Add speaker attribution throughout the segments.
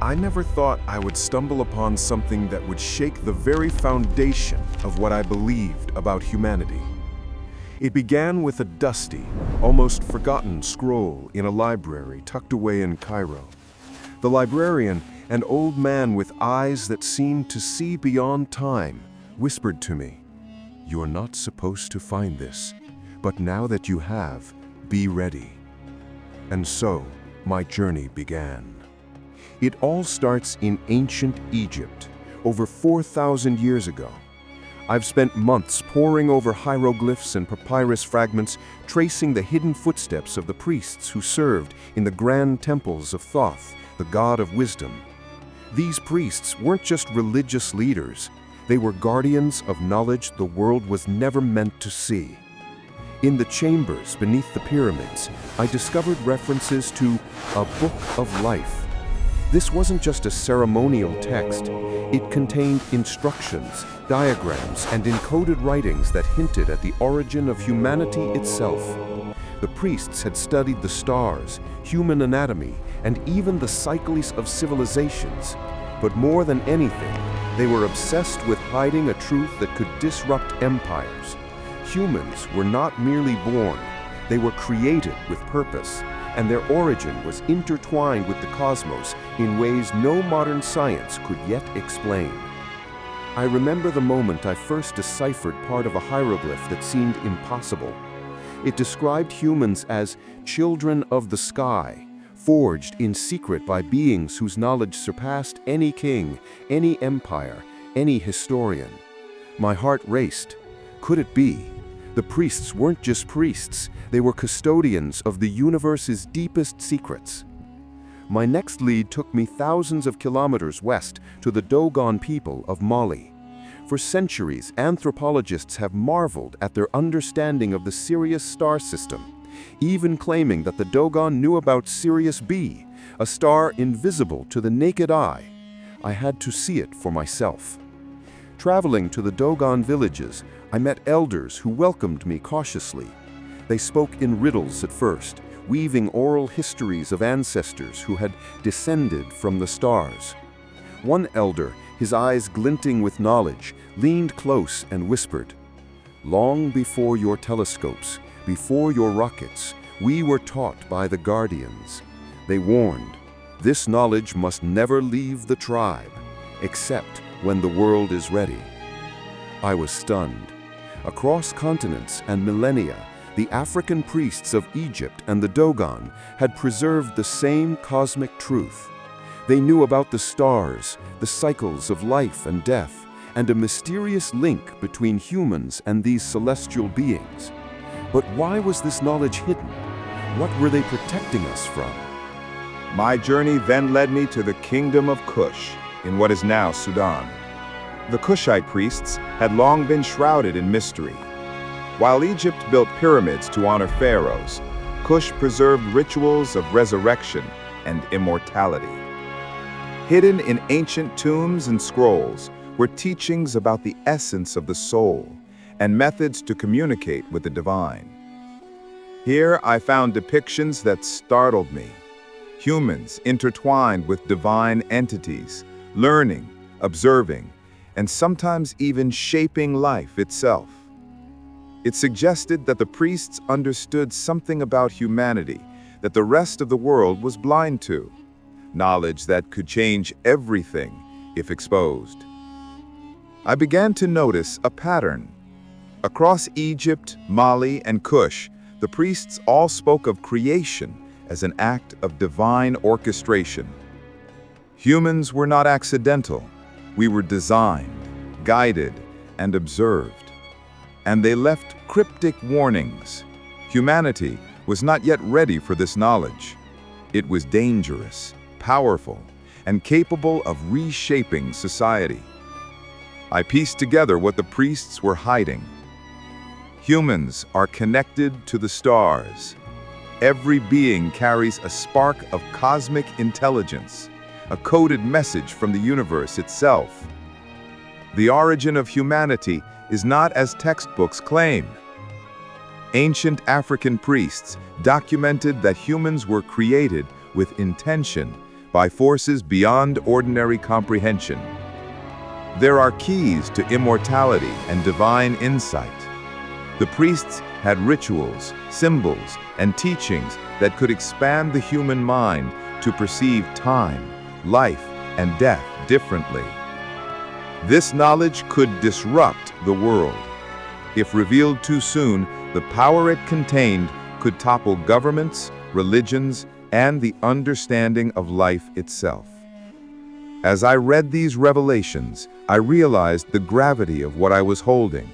Speaker 1: I never thought I would stumble upon something that would shake the very foundation of what I believed about humanity. It began with a dusty, almost forgotten scroll in a library tucked away in Cairo. The librarian, an old man with eyes that seemed to see beyond time, whispered to me, "You're not supposed to find this, but now that you have, be ready." And so, my journey began. It all starts in ancient Egypt, over 4,000 years ago. I've spent months poring over hieroglyphs and papyrus fragments, tracing the hidden footsteps of the priests who served in the grand temples of Thoth, the god of wisdom. These priests weren't just religious leaders, they were guardians of knowledge the world was never meant to see. In the chambers beneath the pyramids, I discovered references to a book of life. This wasn't just a ceremonial text. It contained instructions, diagrams, and encoded writings that hinted at the origin of humanity itself. The priests had studied the stars, human anatomy, and even the cycles of civilizations. But more than anything, they were obsessed with hiding a truth that could disrupt empires. Humans were not merely born, they were created with purpose, and their origin was intertwined with the cosmos in ways no modern science could yet explain. I remember the moment I first deciphered part of a hieroglyph that seemed impossible. It described humans as children of the sky, forged in secret by beings whose knowledge surpassed any king, any empire, any historian. My heart raced. Could it be? The priests weren't just priests, they were custodians of the universe's deepest secrets. My next lead took me thousands of kilometers west to the Dogon people of Mali. For centuries, anthropologists have marveled at their understanding of the Sirius star system, even claiming that the Dogon knew about Sirius B, a star invisible to the naked eye. I had to see it for myself. Traveling to the Dogon villages, I met elders who welcomed me cautiously. They spoke in riddles at first, weaving oral histories of ancestors who had descended from the stars. One elder, his eyes glinting with knowledge, leaned close and whispered, "Long before your telescopes, before your rockets, we were taught by the guardians." They warned, "This knowledge must never leave the tribe, except when the world is ready." I was stunned. Across continents and millennia, the African priests of Egypt and the Dogon had preserved the same cosmic truth. They knew about the stars, the cycles of life and death, and a mysterious link between humans and these celestial beings. But why was this knowledge hidden? What were they protecting us from?
Speaker 2: My journey then led me to the Kingdom of Kush, in what is now Sudan. The Kushite priests had long been shrouded in mystery. While Egypt built pyramids to honor pharaohs, Kush preserved rituals of resurrection and immortality. Hidden in ancient tombs and scrolls were teachings about the essence of the soul and methods to communicate with the divine. Here I found depictions that startled me. Humans intertwined with divine entities, learning, observing, and sometimes even shaping life itself. It suggested that the priests understood something about humanity that the rest of the world was blind to, knowledge that could change everything if exposed. I began to notice a pattern. Across Egypt, Mali, and Kush, the priests all spoke of creation as an act of divine orchestration. Humans were not accidental. We were designed, guided, and observed. And they left cryptic warnings. Humanity was not yet ready for this knowledge. It was dangerous, powerful, and capable of reshaping society. I pieced together what the priests were hiding. Humans are connected to the stars. Every being carries a spark of cosmic intelligence, a coded message from the universe itself. The origin of humanity is not as textbooks claim. Ancient African priests documented that humans were created with intention, by forces beyond ordinary comprehension. There are keys to immortality and divine insight. The priests had rituals, symbols, and teachings that could expand the human mind to perceive time, life, and death differently. This knowledge could disrupt the world. If revealed too soon, the power it contained could topple governments, religions, and the understanding of life itself. As I read these revelations, I realized the gravity of what I was holding.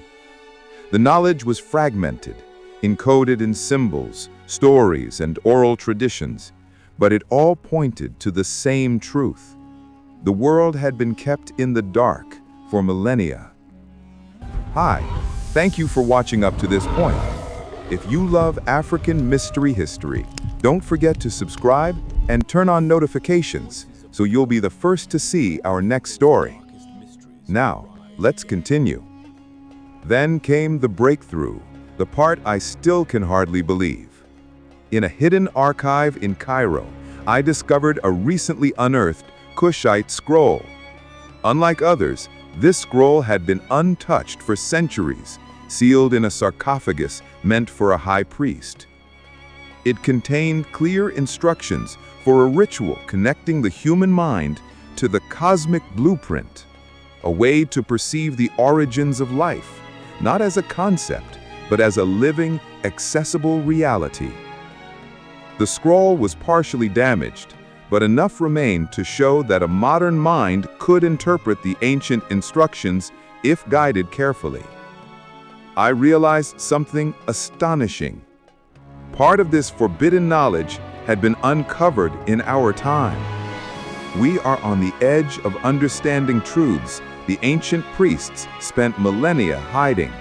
Speaker 2: The knowledge was fragmented, encoded in symbols, stories, and oral traditions, but it all pointed to the same truth. The world had been kept in the dark for millennia. Hi, thank you for watching up to this point. If you love African mystery history, don't forget to subscribe and turn on notifications so you'll be the first to see our next story. Now, let's continue. Then came the breakthrough, the part I still can hardly believe. In a hidden archive in Cairo, I discovered a recently unearthed Kushite scroll. Unlike others, this scroll had been untouched for centuries, sealed in a sarcophagus meant for a high priest. It contained clear instructions for a ritual connecting the human mind to the cosmic blueprint, a way to perceive the origins of life, not as a concept, but as a living, accessible reality. The scroll was partially damaged, but enough remained to show that a modern mind could interpret the ancient instructions if guided carefully. I realized something astonishing. Part of this forbidden knowledge had been uncovered in our time. We are on the edge of understanding truths the ancient priests spent millennia hiding.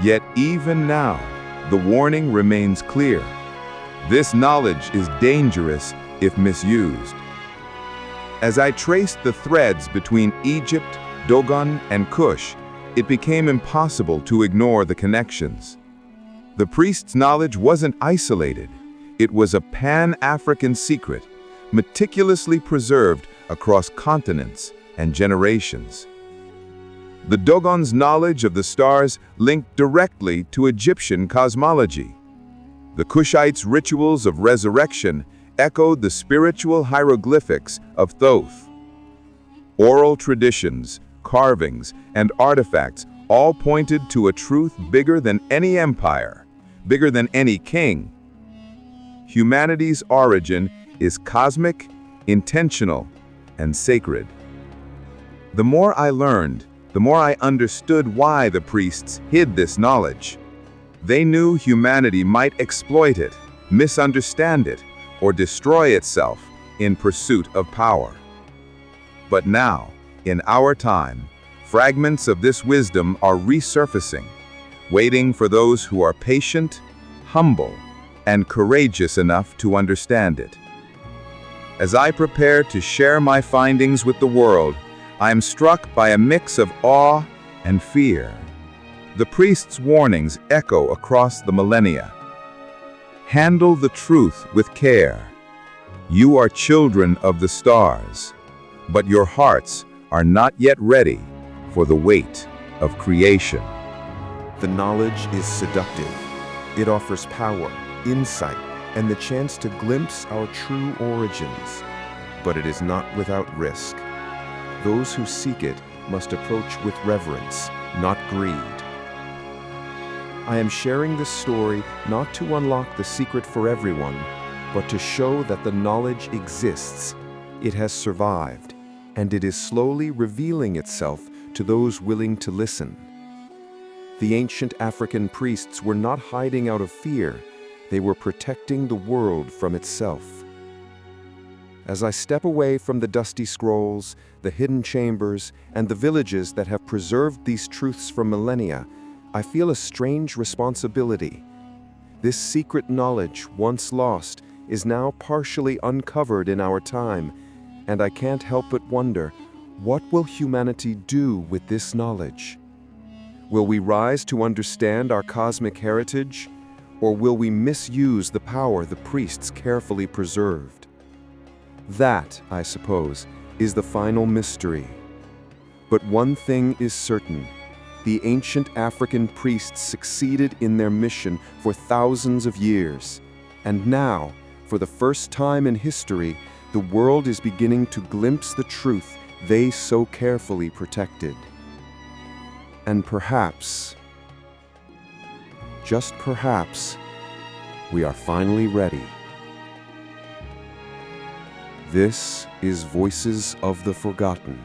Speaker 2: Yet even now, the warning remains clear. This knowledge is dangerous if misused. As I traced the threads between Egypt, Dogon, and Kush, it became impossible to ignore the connections. The priest's knowledge wasn't isolated. It was a pan-African secret, meticulously preserved across continents and generations. The Dogon's knowledge of the stars linked directly to Egyptian cosmology. The Kushites' rituals of resurrection echoed the spiritual hieroglyphics of Thoth. Oral traditions, carvings, and artifacts all pointed to a truth bigger than any empire, bigger than any king. Humanity's origin is cosmic, intentional, and sacred. The more I learned, the more I understood why the priests hid this knowledge. They knew humanity might exploit it, misunderstand it, or destroy itself in pursuit of power. But now, in our time, fragments of this wisdom are resurfacing, waiting for those who are patient, humble, and courageous enough to understand it. As I prepare to share my findings with the world, I am struck by a mix of awe and fear. The priest's warnings echo across the millennia. Handle the truth with care. You are children of the stars, but your hearts are not yet ready for the weight of creation.
Speaker 1: The knowledge is seductive. It offers power, insight, and the chance to glimpse our true origins. But it is not without risk. Those who seek it must approach with reverence, not greed. I am sharing this story not to unlock the secret for everyone, but to show that the knowledge exists. It has survived, and it is slowly revealing itself to those willing to listen. The ancient African priests were not hiding out of fear. They were protecting the world from itself. As I step away from the dusty scrolls, the hidden chambers, and the villages that have preserved these truths from millennia, I feel a strange responsibility. This secret knowledge, once lost, is now partially uncovered in our time, and I can't help but wonder, what will humanity do with this knowledge? Will we rise to understand our cosmic heritage, or will we misuse the power the priests carefully preserved? That, I suppose, is the final mystery. But one thing is certain. The ancient African priests succeeded in their mission for thousands of years. And now, for the first time in history, the world is beginning to glimpse the truth they so carefully protected. And perhaps, just perhaps, we are finally ready. This is Voices of the Forgotten.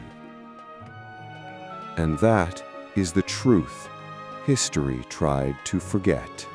Speaker 1: And that is the truth history tried to forget.